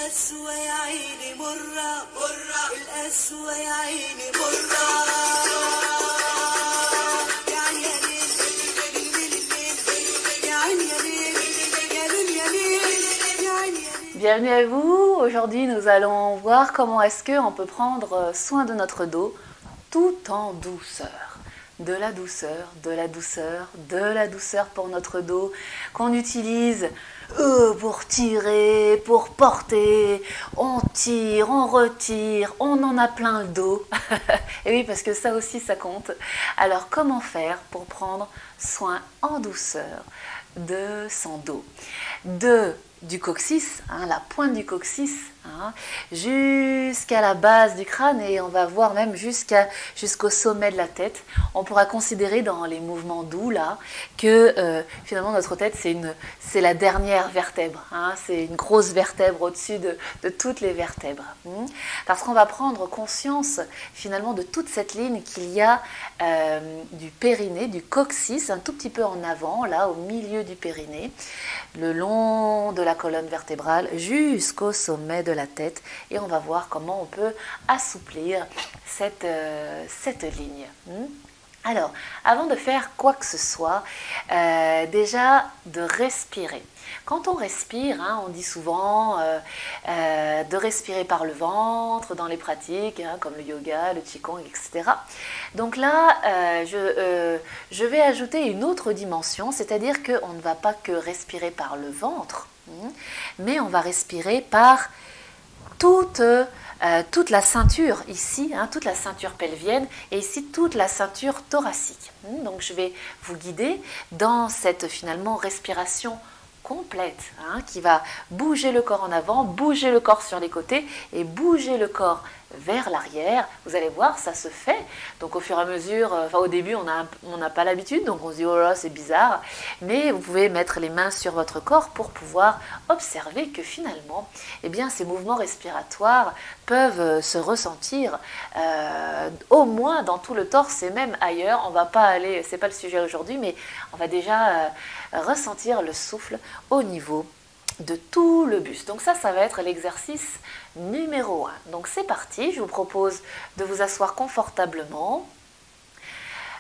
القسوة يا عيني مرة مرة القسوة يا عيني مرة يا عيني يا ليل يا عيني يا ليل يا ليل يا ليل يا عيني يا ليل. Bienvenue à vous. Aujourd'hui, nous allons voir comment est-ce qu'on peut prendre soin de notre dos tout en douceur. De la douceur, de la douceur, de la douceur pour notre dos qu'on utilise pour tirer, pour porter. On tire, on retire, on en a plein le dos. Et oui, parce que ça aussi, ça compte. Alors, comment faire pour prendre soin en douceur de son dos, du coccyx, la pointe du coccyx, jusqu'à la base du crâne, et on va voir même jusqu'au sommet de la tête. On pourra considérer dans les mouvements doux là que finalement notre tête c'est la dernière vertèbre, c'est une grosse vertèbre au-dessus de toutes les vertèbres, parce qu'on va prendre conscience finalement de toute cette ligne qu'il y a du périnée, du coccyx, un tout petit peu en avant, là au milieu du périnée, le long de la colonne vertébrale jusqu'au sommet de la tête, et on va voir comment on peut assouplir cette ligne. Alors, avant de faire quoi que ce soit, déjà de respirer. Quand on respire, on dit souvent de respirer par le ventre dans les pratiques, comme le yoga, le qigong, etc. Donc là, je vais ajouter une autre dimension, c'est-à-dire qu'on ne va pas que respirer par le ventre, mais on va respirer par toute la ceinture ici, toute la ceinture pelvienne, et ici toute la ceinture thoracique. Donc je vais vous guider dans cette finalement respiration complète, qui va bouger le corps en avant, bouger le corps sur les côtés et bouger le corps vers l'arrière. Vous allez voir, ça se fait. Donc au fur et à mesure, au début on n'a pas l'habitude, donc on se dit oh là c'est bizarre, mais vous pouvez mettre les mains sur votre corps pour pouvoir observer que finalement, ces mouvements respiratoires peuvent se ressentir au moins dans tout le torse et même ailleurs. On va pas aller, c'est pas le sujet aujourd'hui, mais on va déjà ressentir le souffle au niveau de tout le buste. Donc ça va être l'exercice numéro 1. Donc c'est parti, je vous propose de vous asseoir confortablement,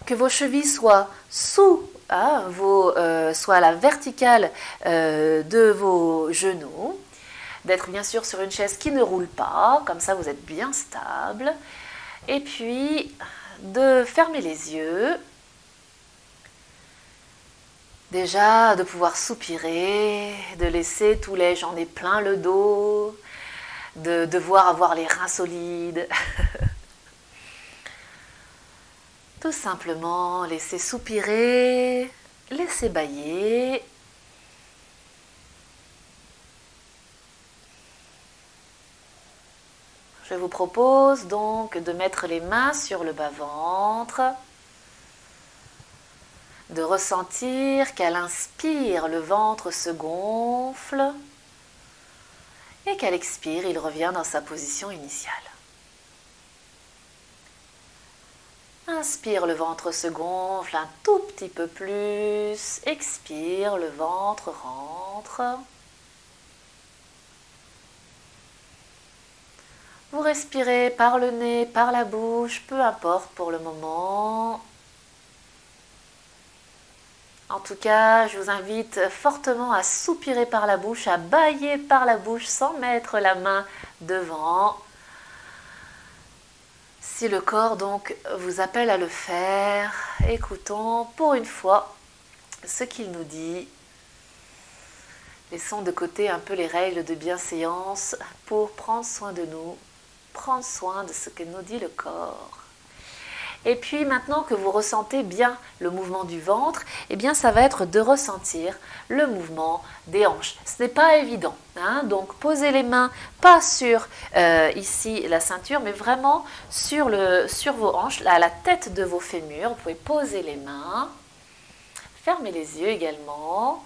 que vos chevilles soient soit à la verticale de vos genoux, d'être bien sûr sur une chaise qui ne roule pas, comme ça vous êtes bien stable, et puis de fermer les yeux. Déjà, de pouvoir soupirer, de laisser tous les j'en ai plein le dos, de devoir avoir les reins solides. Tout simplement, laisser soupirer, laisser bâiller. Je vous propose donc de mettre les mains sur le bas-ventre, de ressentir qu'à l'inspire, le ventre se gonfle et qu'à l'expire, il revient dans sa position initiale. Inspire, le ventre se gonfle un tout petit peu plus. Expire, le ventre rentre. Vous respirez par le nez, par la bouche, peu importe pour le moment. En tout cas, je vous invite fortement à soupirer par la bouche, à bâiller par la bouche sans mettre la main devant. Si le corps donc vous appelle à le faire, écoutons pour une fois ce qu'il nous dit. Laissons de côté un peu les règles de bienséance pour prendre soin de nous, prendre soin de ce que nous dit le corps. Et puis maintenant que vous ressentez bien le mouvement du ventre, ça va être de ressentir le mouvement des hanches. Ce n'est pas évident, donc posez les mains pas sur ici la ceinture, mais vraiment sur vos hanches, là, à la tête de vos fémurs. Vous pouvez poser les mains, fermez les yeux également.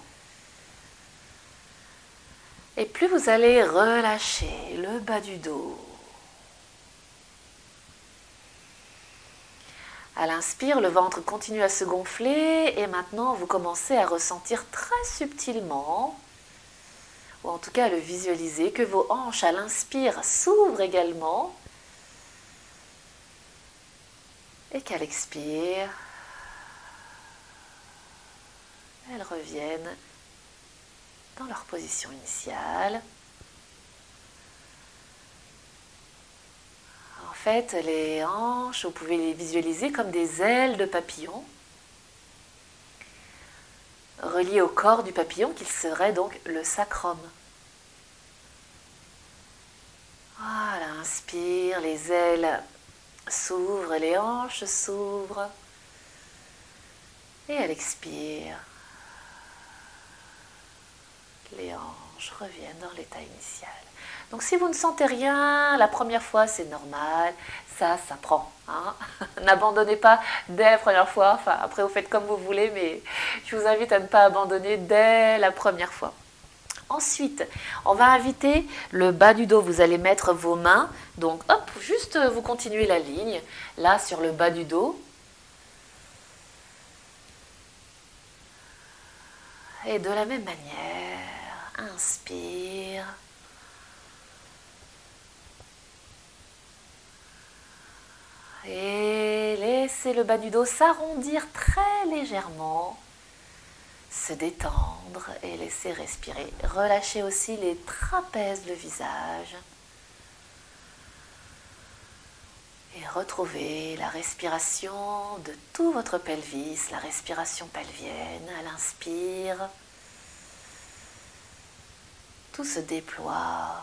Et plus vous allez relâcher le bas du dos. À l'inspire, le ventre continue à se gonfler et maintenant vous commencez à ressentir très subtilement ou en tout cas à le visualiser, que vos hanches à l'inspire s'ouvrent également et qu'à l'expire, elles reviennent dans leur position initiale. En fait, les hanches, vous pouvez les visualiser comme des ailes de papillon, reliées au corps du papillon, qui serait donc le sacrum. Voilà, inspire, les ailes s'ouvrent, les hanches s'ouvrent. Et à l'expire, les hanches reviennent dans l'état initial. Donc si vous ne sentez rien la première fois, c'est normal, ça prend. Hein. N'abandonnez pas dès la première fois, enfin après vous faites comme vous voulez, mais je vous invite à ne pas abandonner dès la première fois. Ensuite, on va inviter le bas du dos, vous allez mettre vos mains, donc hop, juste vous continuez la ligne, là sur le bas du dos. Et de la même manière, inspire. Et laissez le bas du dos s'arrondir très légèrement, se détendre et laisser respirer. Relâchez aussi les trapèzes, le visage. Et retrouvez la respiration de tout votre pelvis, la respiration pelvienne à l'inspire. Tout se déploie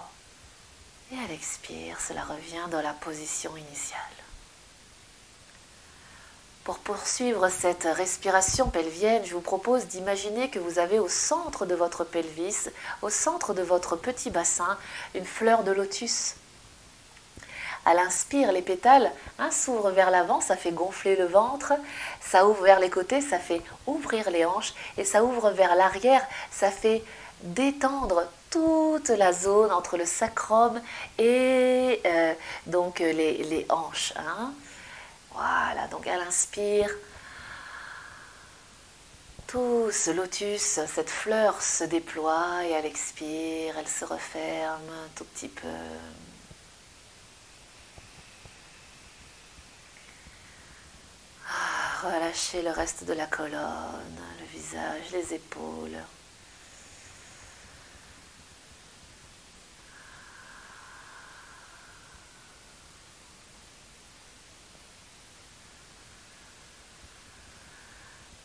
et à l'expire, cela revient dans la position initiale. Pour poursuivre cette respiration pelvienne, je vous propose d'imaginer que vous avez au centre de votre pelvis, au centre de votre petit bassin, une fleur de lotus. À l'inspire, les pétales s'ouvrent vers l'avant, ça fait gonfler le ventre, ça ouvre vers les côtés, ça fait ouvrir les hanches, et ça ouvre vers l'arrière, ça fait détendre toute la zone entre le sacrum et donc les hanches. Hein. Voilà, donc à l'inspire, tout ce lotus, cette fleur se déploie et à l'expire, elle se referme un tout petit peu. Relâchez le reste de la colonne, le visage, les épaules.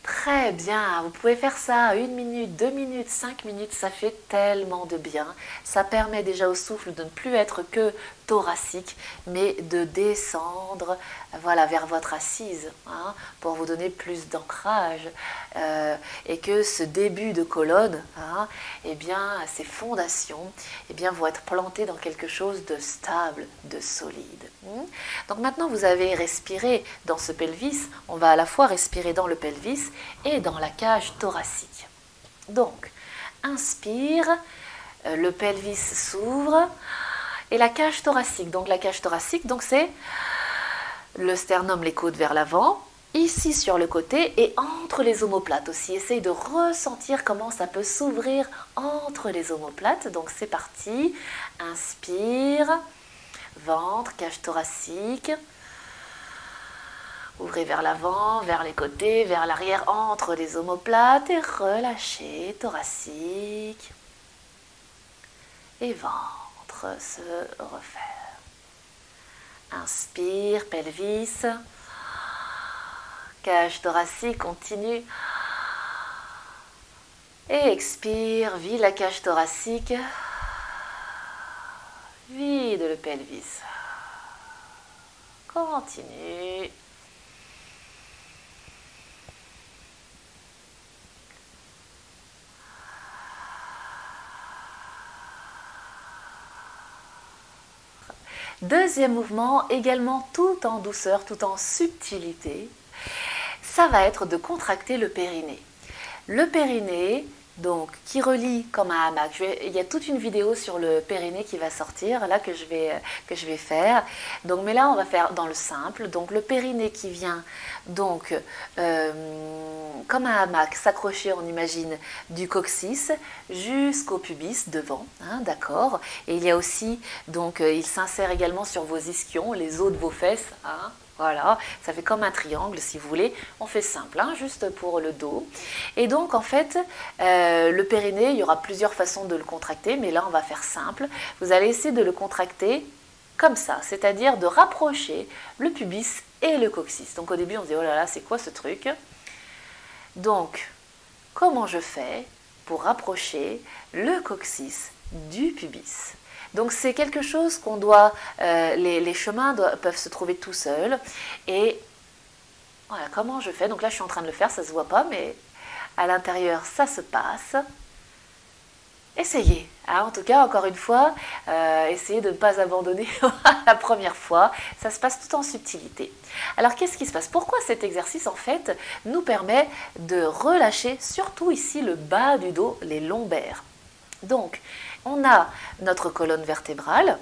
Très bien, vous pouvez faire ça 1 minute, 2 minutes, 5 minutes, ça fait tellement de bien. Ça permet déjà au souffle de ne plus être que thoracique, mais de descendre voilà, vers votre assise hein, pour vous donner plus d'ancrage et que ce début de colonne, hein, eh bien, ces fondations eh bien, vont être plantées dans quelque chose de stable, de solide. Donc maintenant vous avez respiré dans ce pelvis, on va à la fois respirer dans le pelvis et dans la cage thoracique. Donc, inspire, le pelvis s'ouvre et la cage thoracique. Donc la cage thoracique, donc c'est le sternum, les côtes vers l'avant, ici sur le côté et entre les omoplates aussi. Essaye de ressentir comment ça peut s'ouvrir entre les omoplates. Donc c'est parti. Inspire, ventre, cage thoracique. Ouvrez vers l'avant, vers les côtés, vers l'arrière, entre les omoplates et relâchez, thoracique. Et ventre se referme. Inspire, pelvis. Cage thoracique, continue. Et expire, vide la cage thoracique. Vide le pelvis. Continue. Deuxième mouvement, également tout en douceur, tout en subtilité, ça va être de contracter le périnée. Le périnée donc qui relie comme un hamac. Il y a toute une vidéo sur le périnée qui va sortir, là que je vais faire. Donc, mais là, on va faire dans le simple. Donc, le périnée qui vient donc comme un hamac s'accrocher, on imagine, du coccyx jusqu'au pubis devant, hein, d'accord. Et il y a aussi, donc, il s'insère également sur vos ischions, les os de vos fesses, hein. Voilà, ça fait comme un triangle si vous voulez. On fait simple, hein, juste pour le dos. Et donc en fait, le périnée, il y aura plusieurs façons de le contracter, mais là on va faire simple. Vous allez essayer de le contracter comme ça, c'est-à-dire de rapprocher le pubis et le coccyx. Donc au début on se dit oh là là, c'est quoi ce truc? Donc comment je fais pour rapprocher le coccyx du pubis? Donc c'est quelque chose qu'on doit, les chemins peuvent se trouver tout seuls. Et voilà, comment je fais? Donc là je suis en train de le faire, ça ne se voit pas, mais à l'intérieur ça se passe. Essayez, hein, en tout cas encore une fois, essayez de ne pas abandonner la première fois, ça se passe tout en subtilité. Alors qu'est-ce qui se passe? Pourquoi cet exercice en fait nous permet de relâcher surtout ici le bas du dos, les lombaires? Donc, on a notre colonne vertébrale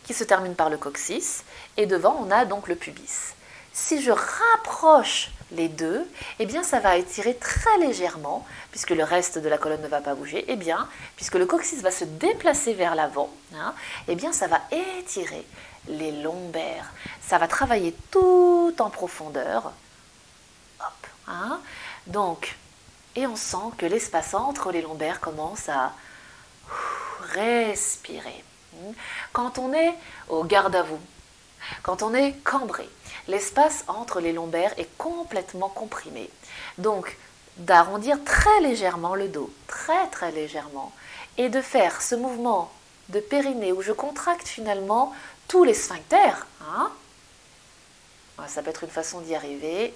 qui se termine par le coccyx et devant on a donc le pubis. Si je rapproche les deux, eh bien ça va étirer très légèrement, puisque le reste de la colonne ne va pas bouger, eh bien, puisque le coccyx va se déplacer vers l'avant, hein, eh bien ça va étirer les lombaires. Ça va travailler tout en profondeur. Hop, hein. Donc, et on sent que l'espace entre les lombaires commence à respirer. Quand on est au garde à vous, quand on est cambré, l'espace entre les lombaires est complètement comprimé. Donc, d'arrondir très légèrement le dos, très très légèrement, et de faire ce mouvement de périnée où je contracte finalement tous les sphincters, hein. Ça peut être une façon d'y arriver,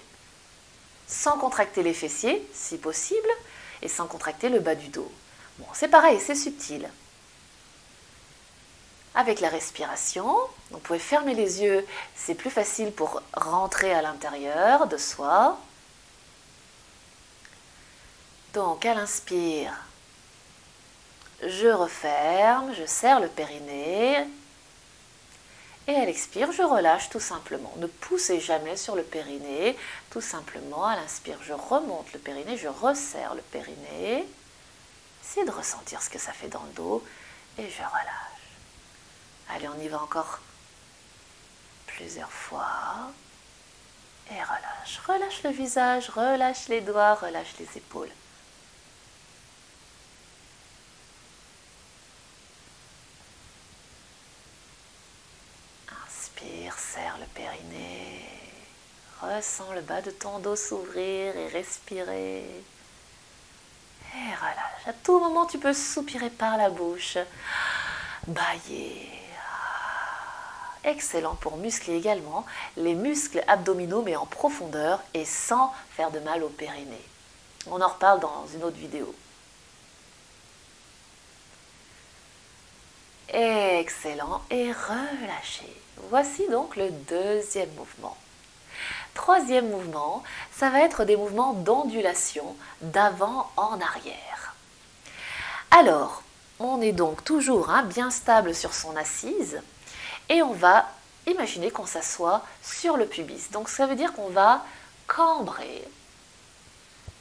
sans contracter les fessiers, si possible, et sans contracter le bas du dos. Bon, c'est pareil, c'est subtil. Avec la respiration, vous pouvez fermer les yeux, c'est plus facile pour rentrer à l'intérieur de soi. Donc, à l'inspire, je referme, je serre le périnée. Et à l'expire, je relâche tout simplement. Ne poussez jamais sur le périnée. Tout simplement, à l'inspire, je remonte le périnée, je resserre le périnée. Essayez de ressentir ce que ça fait dans le dos. Et je relâche. Allez, on y va encore plusieurs fois. Et relâche. Relâche le visage, relâche les doigts, relâche les épaules. Inspire, serre le périnée. Ressens le bas de ton dos s'ouvrir et respirer. Et relâche. À tout moment, tu peux soupirer par la bouche. Bâiller. Excellent pour muscler également les muscles abdominaux, mais en profondeur et sans faire de mal au périnée. On en reparle dans une autre vidéo. Excellent. Et relâchez. Voici donc le deuxième mouvement. Troisième mouvement, ça va être des mouvements d'ondulation d'avant en arrière. Alors, on est donc toujours bien stable sur son assise et on va imaginer qu'on s'assoit sur le pubis. Donc ça veut dire qu'on va cambrer.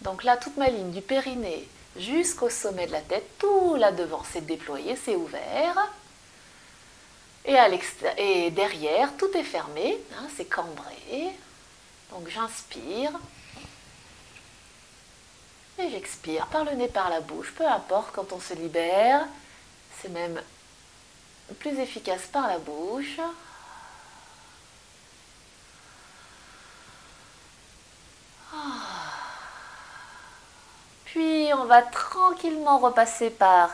Donc là, toute ma ligne du périnée jusqu'au sommet de la tête, tout là devant c'est déployé, c'est ouvert. Et derrière, tout est fermé, c'est cambré. Donc j'inspire et j'expire par le nez, par la bouche, peu importe, quand on se libère, c'est même plus efficace par la bouche. Puis on va tranquillement repasser par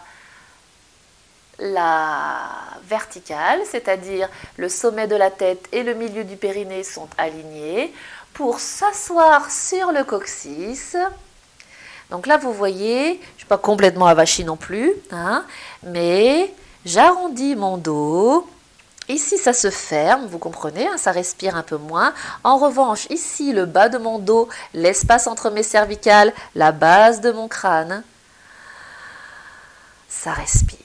la verticale, c'est-à-dire le sommet de la tête et le milieu du périnée sont alignés pour s'asseoir sur le coccyx. Donc là, vous voyez, je ne suis pas complètement avachie non plus, mais j'arrondis mon dos. Ici, ça se ferme, vous comprenez, ça respire un peu moins. En revanche, ici, le bas de mon dos, l'espace entre mes cervicales, la base de mon crâne, ça respire.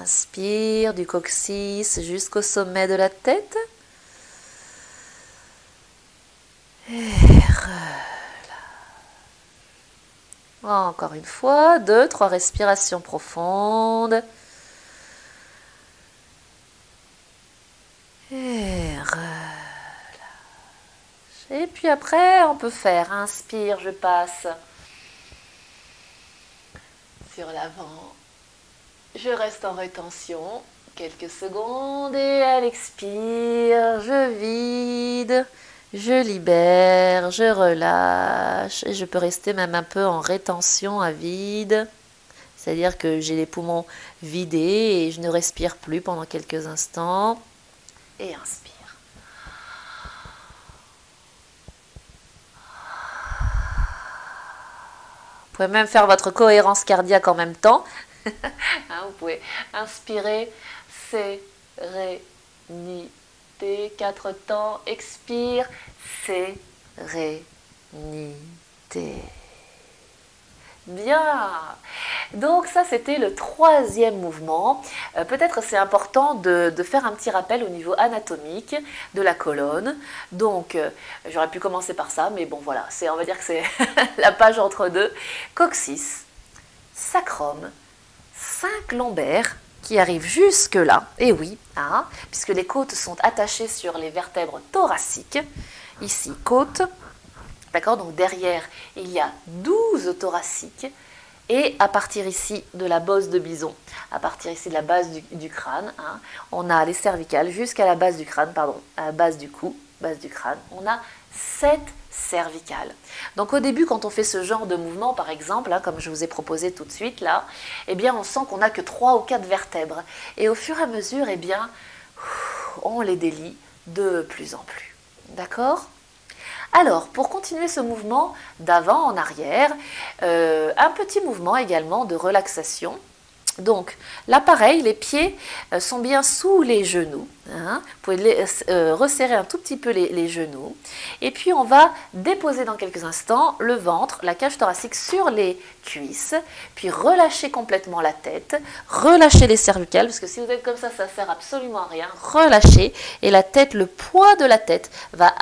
Inspire du coccyx jusqu'au sommet de la tête. Et relâche. Encore une fois, 2, 3 respirations profondes. Et relâche. Et puis après, on peut faire inspire, je passe sur l'avant. Je reste en rétention quelques secondes et elle expire, je vide, je libère, je relâche et je peux rester même un peu en rétention à vide, c'est-à-dire que j'ai les poumons vidés et je ne respire plus pendant quelques instants et inspire. Vous pouvez même faire votre cohérence cardiaque en même temps. Vous pouvez inspirer, sérénité, 4 temps, expire, sérénité. Bien, donc ça c'était le 3e mouvement. Peut-être c'est important de faire un petit rappel au niveau anatomique de la colonne. Donc j'aurais pu commencer par ça, mais bon voilà, on va dire que c'est la page entre deux. Coccyx, sacrum, 5 lombaires qui arrivent jusque là, et oui, hein, puisque les côtes sont attachées sur les vertèbres thoraciques. Ici, côte. D'accord, donc derrière, il y a 12 thoraciques et à partir ici de la bosse de bison, à partir ici de la base du crâne, hein, on a les cervicales jusqu'à la base du crâne, pardon, à la base du cou, base du crâne, on a 7 cervicales. Donc au début, quand on fait ce genre de mouvement, par exemple, hein, comme je vous ai proposé tout de suite là, eh bien on sent qu'on n'a que 3 ou 4 vertèbres. Et au fur et à mesure, eh bien, on les délie de plus en plus. D'accord ? Alors, pour continuer ce mouvement d'avant en arrière, un petit mouvement également de relaxation. Donc, là pareil, les pieds sont bien sous les genoux. Hein. Vous pouvez resserrer un tout petit peu les genoux. Et puis, on va déposer dans quelques instants le ventre, la cage thoracique sur les cuisses. Puis, relâcher complètement la tête. Relâcher les cervicales, parce que si vous êtes comme ça ne sert absolument à rien. Relâcher. Et la tête, le poids de la tête va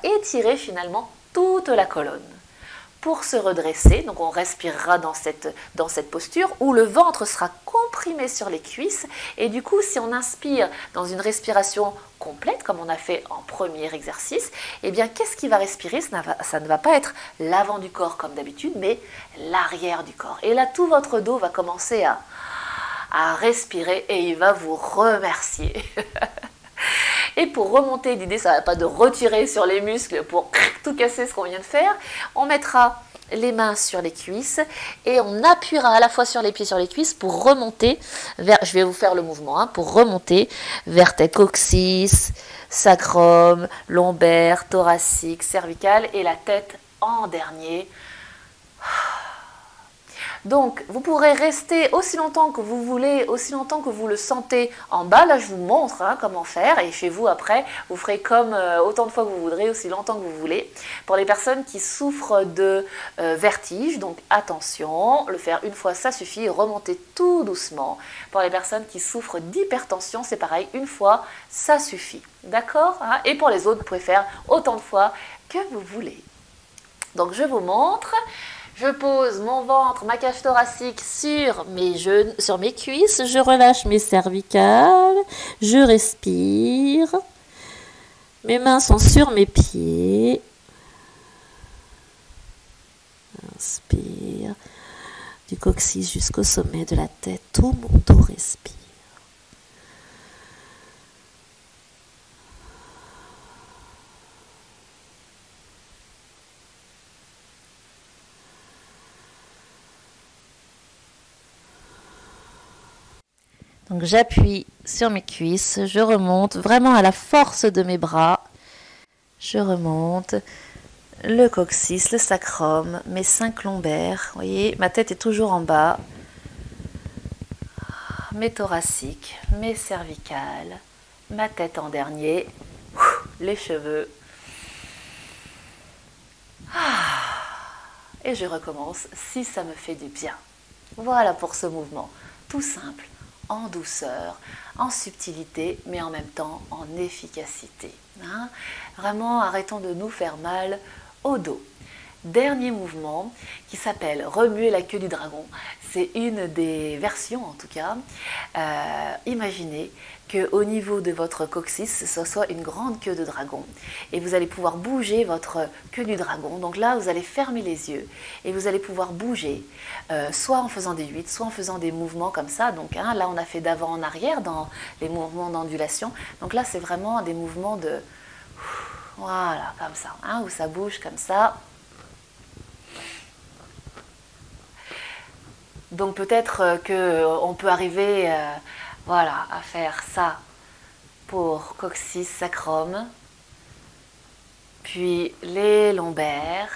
étirer finalement toute la colonne. Pour se redresser, donc on respirera dans cette posture où le ventre sera comprimé sur les cuisses et du coup si on inspire dans une respiration complète comme on a fait en premier exercice, eh bien qu'est-ce qui va respirer? Ça ne va pas être l'avant du corps comme d'habitude mais l'arrière du corps. Et là tout votre dos va commencer à respirer et il va vous remercier. Et pour remonter, l'idée, ça ne va pas de retirer sur les muscles pour tout casser ce qu'on vient de faire. On mettra les mains sur les cuisses et on appuiera à la fois sur les pieds, sur les cuisses pour remonter vers, je vais vous faire le mouvement, hein, pour remonter vers tes coccyx, sacrum, lombaire, thoracique, cervical et la tête en dernier. Donc, vous pourrez rester aussi longtemps que vous voulez, aussi longtemps que vous le sentez en bas. Là, je vous montre hein, comment faire. Et chez vous, après, vous ferez comme autant de fois que vous voudrez, aussi longtemps que vous voulez. Pour les personnes qui souffrent de vertige, donc attention, le faire une fois, ça suffit. Remontez tout doucement. Pour les personnes qui souffrent d'hypertension, c'est pareil. Une fois, ça suffit. D'accord hein? Et pour les autres, vous pouvez faire autant de fois que vous voulez. Donc, je vous montre. Je pose mon ventre, ma cage thoracique sur mes cuisses, je relâche mes cervicales, je respire, mes mains sont sur mes pieds, inspire, du coccyx jusqu'au sommet de la tête, tout mon dos respire. Donc j'appuie sur mes cuisses, je remonte vraiment à la force de mes bras. Je remonte le coccyx, le sacrum, mes 5 lombaires. Vous voyez, ma tête est toujours en bas. Mes thoraciques, mes cervicales, ma tête en dernier, les cheveux. Et je recommence si ça me fait du bien. Voilà pour ce mouvement. Tout simple, en douceur, en subtilité, mais en même temps en efficacité. Hein. Vraiment, arrêtons de nous faire mal au dos. Dernier mouvement qui s'appelle remuer la queue du dragon. C'est une des versions en tout cas. Imaginez qu'au niveau de votre coccyx, ce soit une grande queue de dragon. Et vous allez pouvoir bouger votre queue du dragon. Donc là, vous allez fermer les yeux et vous allez pouvoir bouger, soit en faisant des 8, soit en faisant des mouvements comme ça. Donc hein, là, on a fait d'avant en arrière dans les mouvements d'ondulation. Donc là, c'est vraiment des mouvements de... Voilà, comme ça, hein, où ça bouge comme ça. Donc peut-être qu'on peut arriver voilà, à faire ça pour coccyx, sacrum, puis les lombaires,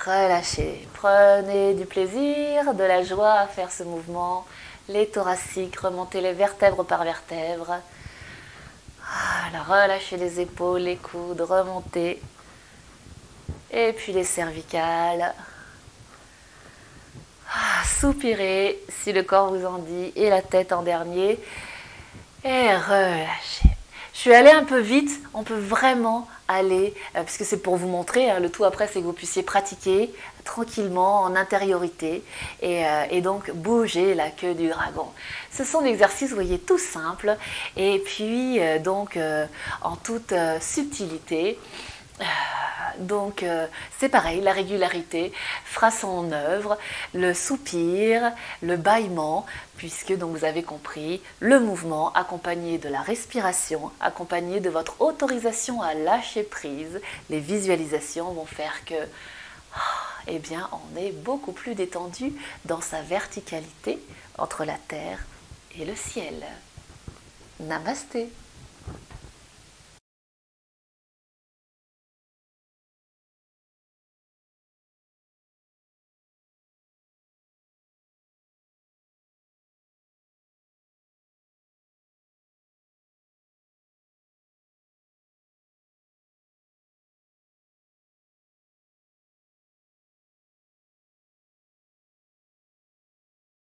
relâchez, prenez du plaisir, de la joie à faire ce mouvement, les thoraciques, remontez les vertèbre par vertèbre, voilà, relâchez les épaules, les coudes, remontez, et puis les cervicales. Soupirez si le corps vous en dit et la tête en dernier et relâchez. Je suis allée un peu vite, on peut vraiment aller, puisque c'est pour vous montrer, hein, le tout après c'est que vous puissiez pratiquer tranquillement en intériorité et donc bouger la queue du dragon. Ce sont des exercices, vous voyez, tout simples et puis donc en toute subtilité. Donc c'est pareil, la régularité fera son œuvre, le soupir, le bâillement, puisque donc vous avez compris, le mouvement accompagné de la respiration, accompagné de votre autorisation à lâcher prise, les visualisations vont faire que eh bien, on est beaucoup plus détendu dans sa verticalité entre la terre et le ciel. Namasté.